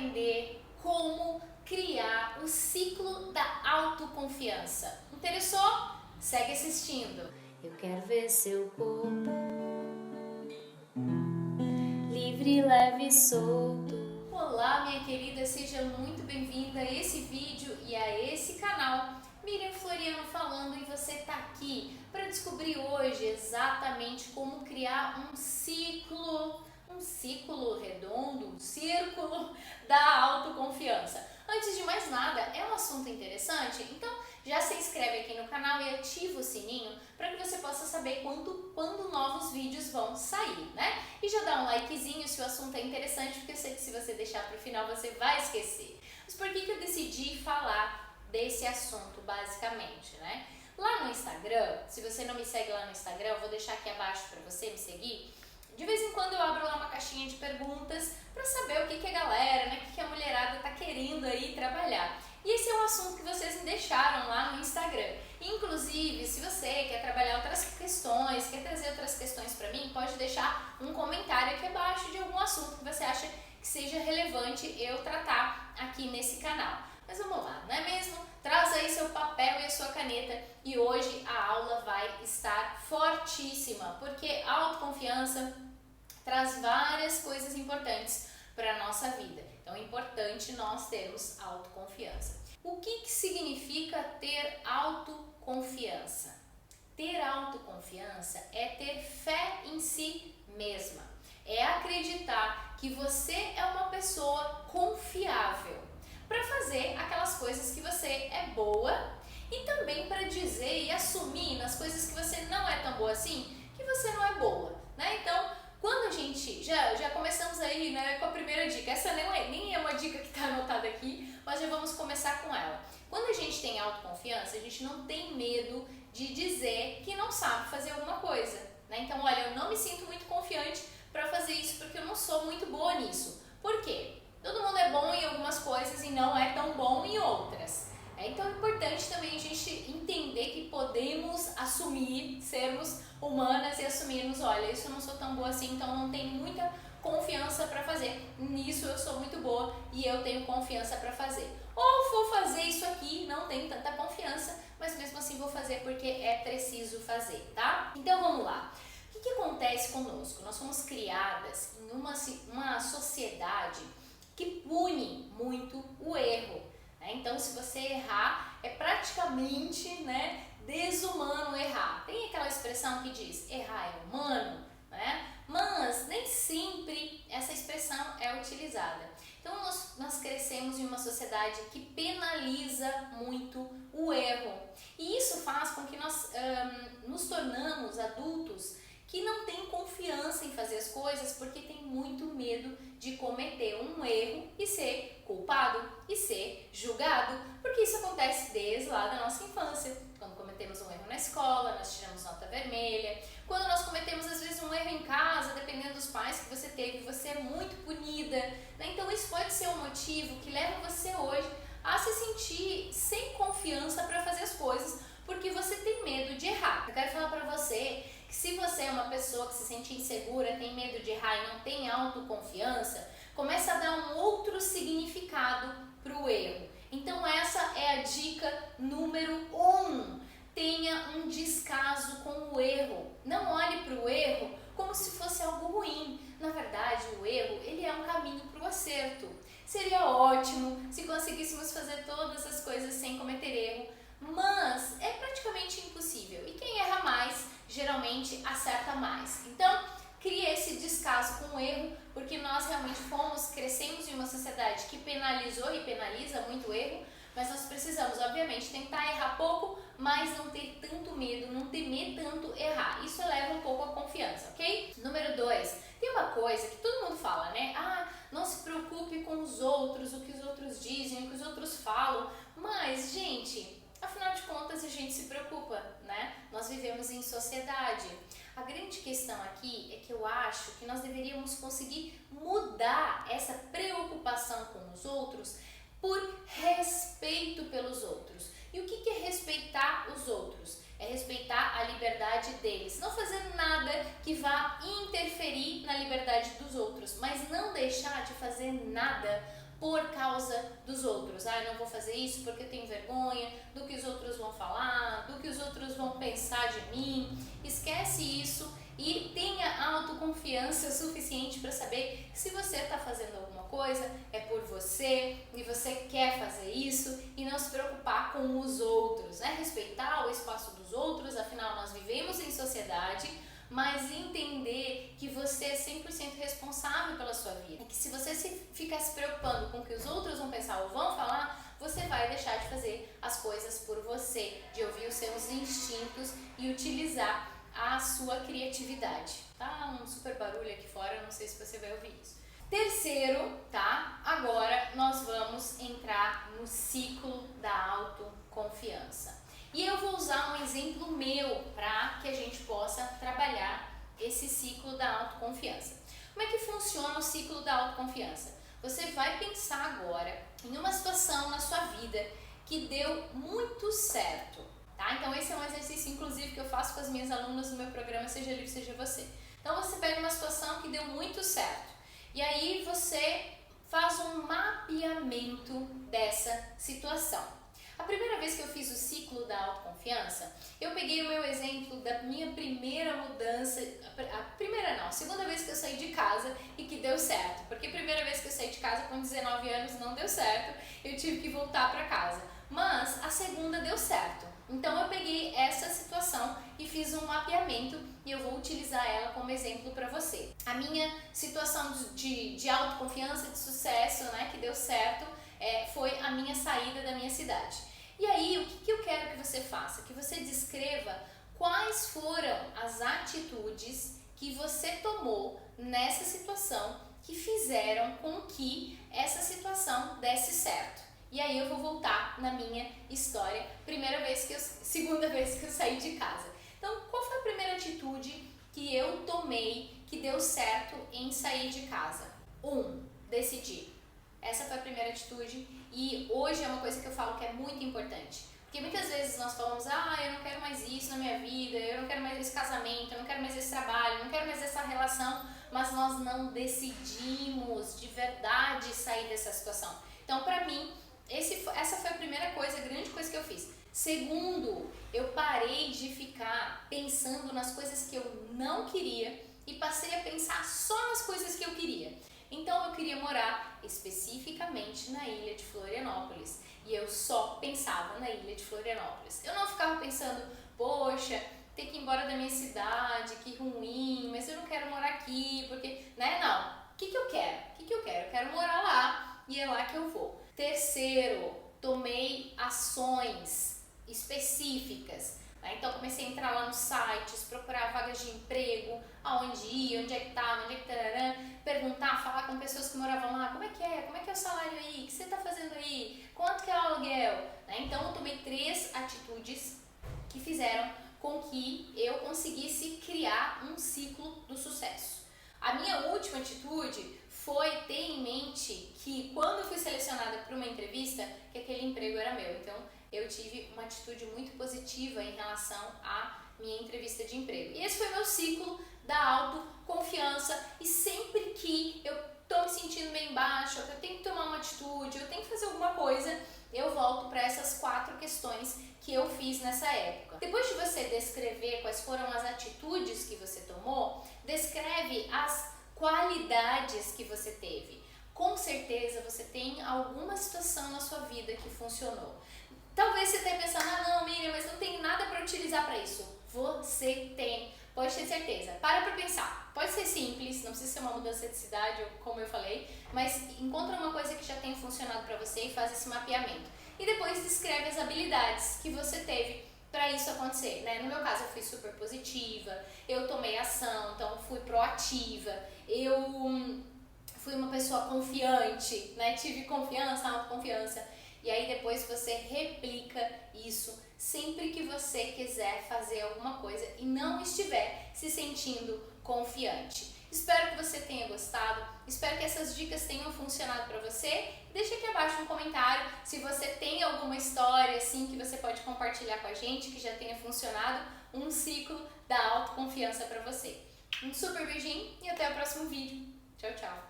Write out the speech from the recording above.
aprender como criar o ciclo da autoconfiança. Interessou? Segue assistindo. Eu quero ver seu corpo livre, leve e solto. Olá, minha querida, seja muito bem-vinda a esse vídeo e a esse canal. Miriam Floriano falando, e você está aqui para descobrir hoje exatamente como criar um ciclo redondo, um círculo da autoconfiança. Antes de mais nada, é um assunto interessante? Então já se inscreve aqui no canal e ativa o sininho para que você possa saber quando novos vídeos vão sair, né? E já dá um likezinho se o assunto é interessante, porque eu sei que se você deixar para o final você vai esquecer. Mas por que eu decidi falar desse assunto basicamente, né? Lá no Instagram, se você não me segue lá no Instagram, eu vou deixar aqui abaixo para você me seguir. De vez em quando eu abro lá uma caixinha de perguntas para saber o que a galera, né, o que a mulherada tá querendo aí trabalhar. E esse é um assunto que vocês me deixaram lá no Instagram. Inclusive, se você quer trabalhar outras questões, quer trazer outras questões para mim, pode deixar um comentário aqui abaixo de algum assunto que você acha que seja relevante eu tratar aqui nesse canal. Mas vamos lá, não é mesmo? Traz aí seu papel e a sua caneta e hoje a aula vai estar fortíssima, porque a autoconfiança traz várias coisas importantes para a nossa vida. Então é importante nós termos autoconfiança. O que significa ter autoconfiança? Ter autoconfiança é ter fé em si mesma. É acreditar que você é uma pessoa confiável para fazer aquelas coisas que você é boa e também para dizer e assumir nas coisas que você não é tão boa assim, que você não é boa, né? Então, quando a gente, já começamos aí, né, com a primeira dica, essa nem é uma dica que está anotada aqui, mas já vamos começar com ela. Quando a gente tem autoconfiança, a gente não tem medo de dizer que não sabe fazer alguma coisa, né? Então, olha, eu não me sinto muito confiante para fazer isso porque eu não sou muito boa nisso. Por quê? Todo mundo é bom em algumas coisas e não é tão bom em outras. Então é importante também a gente entender que podemos assumir, sermos humanas e assumirmos, olha, isso eu não sou tão boa assim, então não tenho muita confiança para fazer. Nisso eu sou muito boa e eu tenho confiança para fazer. Ou vou fazer isso aqui, não tenho tanta confiança, mas mesmo assim vou fazer porque é preciso fazer, tá? Então vamos lá. O que acontece conosco? Nós fomos criadas em uma sociedade que pune muito o erro, né? Então, se você errar, é praticamente, né, desumano errar. Tem aquela expressão que diz, errar é humano, né? Mas nem sempre essa expressão é utilizada. Então, nós crescemos em uma sociedade que penaliza muito o erro. E isso faz com que nós nos tornamos adultos que não tem confiança em fazer as coisas porque tem muito medo de cometer um erro e ser culpado e ser julgado, porque isso acontece desde lá da nossa infância. Quando cometemos um erro na escola, nós tiramos nota vermelha. Quando nós cometemos às vezes um erro em casa, dependendo dos pais que você teve, você é muito punida, né? Então isso pode ser um motivo que leva você hoje a se sentir sem confiança para fazer as coisas, porque você tem medo de errar. Eu quero falar para você que se você é uma pessoa que se sente insegura, tem medo de errar e não tem autoconfiança, começa a dar um outro significado para o erro. Então essa é a dica número 1. Tenha um descaso com o erro. Não olhe para o erro como se fosse algo ruim. Na verdade, o erro ele é um caminho para o acerto. Seria ótimo se conseguíssemos fazer todas as coisas sem cometer erro, mas é praticamente impossível. E quem erra mais, geralmente acerta mais. Então, crie esse descaso com o erro, porque nós realmente crescemos em uma sociedade que penalizou e penaliza muito o erro, mas nós precisamos, obviamente, tentar errar pouco, mas não ter tanto medo, não temer tanto errar. Isso eleva um pouco a confiança, ok? Número 2, tem uma coisa que todo mundo fala, né? Ah, não se preocupe com os outros, o que os outros dizem, o que os outros falam, mas, gente, afinal de contas, a gente se preocupa, né? Nós vivemos em sociedade. A grande questão aqui é que eu acho que nós deveríamos conseguir mudar essa preocupação com os outros por respeito pelos outros. E o que é respeitar os outros? É respeitar a liberdade deles. Não fazer nada que vá interferir na liberdade dos outros, mas não deixar de fazer nada por causa dos outros. Ah, eu não vou fazer isso porque eu tenho vergonha do que os outros vão falar, do que os outros vão pensar de mim. Esquece isso e tenha autoconfiança suficiente para saber que se você está fazendo alguma coisa, é por você e você quer fazer isso, e não se preocupar com os outros, né? Respeitar o espaço dos outros, afinal nós vivemos em sociedade, mas entender que você é 100% responsável pela sua vida. E que se você ficar se preocupando com o que os outros vão pensar ou vão falar, você vai deixar de fazer as coisas por você, de ouvir os seus instintos e utilizar a sua criatividade. Tá um super barulho aqui fora, não sei se você vai ouvir isso. Terceiro, tá? Agora nós vamos entrar no ciclo da autoconfiança. E eu vou usar um exemplo meu para que a gente possa trabalhar esse ciclo da autoconfiança. Como é que funciona o ciclo da autoconfiança? Você vai pensar agora em uma situação na sua vida que deu muito certo, tá? Então esse é um exercício, inclusive, que eu faço com as minhas alunas no meu programa Seja Livre, Seja Você. Então você pega uma situação que deu muito certo e aí você faz um mapeamento dessa situação. A primeira vez que eu fiz o ciclo da autoconfiança, eu peguei o meu exemplo da minha primeira mudança, a segunda vez que eu saí de casa e que deu certo, porque a primeira vez que eu saí de casa com 19 anos não deu certo, eu tive que voltar para casa, mas a segunda deu certo. Então eu peguei essa situação e fiz um mapeamento e eu vou utilizar ela como exemplo para você. A minha situação de autoconfiança, de sucesso, né, que deu certo, foi a minha saída da minha cidade. E aí, o que eu quero que você faça? Que você descreva quais foram as atitudes que você tomou nessa situação que fizeram com que essa situação desse certo. E aí eu vou voltar na minha história, segunda vez que eu saí de casa. Então, qual foi a primeira atitude que eu tomei que deu certo em sair de casa? Decidir. Essa foi a primeira atitude e hoje é uma coisa que eu falo que é muito importante. Porque muitas vezes nós falamos, eu não quero mais isso na minha vida, eu não quero mais esse casamento, eu não quero mais esse trabalho, eu não quero mais essa relação, mas nós não decidimos de verdade sair dessa situação. Então, para mim, essa foi a primeira coisa, a grande coisa que eu fiz. Segundo, eu parei de ficar pensando nas coisas que eu não queria e passei a pensar só nas coisas que eu queria. Então eu queria morar especificamente na ilha de Florianópolis e eu só pensava na ilha de Florianópolis. Eu não ficava pensando, poxa, ter que ir embora da minha cidade, que ruim, mas eu não quero morar aqui, porque, né, não. O que eu quero? Eu quero morar lá e é lá que eu vou. Terceiro, tomei ações específicas. Então comecei a entrar lá nos sites, procurar vagas de emprego, aonde ia, onde é que estava, onde é que tararã, perguntar, falar com pessoas que moravam lá, como é que é o salário aí, o que você está fazendo aí, quanto que é o aluguel, né? Então eu tomei 3 atitudes que fizeram com que eu conseguisse criar um ciclo do sucesso. A minha última atitude foi ter em mente que quando eu fui selecionada para uma entrevista, que aquele emprego era meu. Então eu tive uma atitude muito positiva em relação à minha entrevista de emprego. E esse foi meu ciclo da autoconfiança. E sempre que eu estou me sentindo bem baixo, eu tenho que tomar uma atitude, eu tenho que fazer alguma coisa, eu volto para essas 4 questões que eu fiz nessa época. Depois de você descrever quais foram as atitudes que você tomou, descreve as qualidades que você teve. Com certeza você tem alguma situação na sua vida que funcionou. Talvez você esteja pensando, não, Miriam, mas não tem nada para utilizar para isso. Você tem, pode ter certeza. Para pensar. Pode ser simples, não precisa ser uma mudança de cidade, como eu falei, mas encontra uma coisa que já tenha funcionado para você e faz esse mapeamento. E depois descreve as habilidades que você teve para isso acontecer, né? No meu caso, eu fui super positiva, eu tomei ação, então fui proativa, eu fui uma pessoa confiante, né? Tive confiança, autoconfiança. E aí depois você replica isso sempre que você quiser fazer alguma coisa e não estiver se sentindo confiante. Espero que você tenha gostado, espero que essas dicas tenham funcionado para você. Deixa aqui abaixo um comentário se você tem alguma história assim que você pode compartilhar com a gente, que já tenha funcionado um ciclo da autoconfiança para você. Um super beijinho e até o próximo vídeo. Tchau, tchau!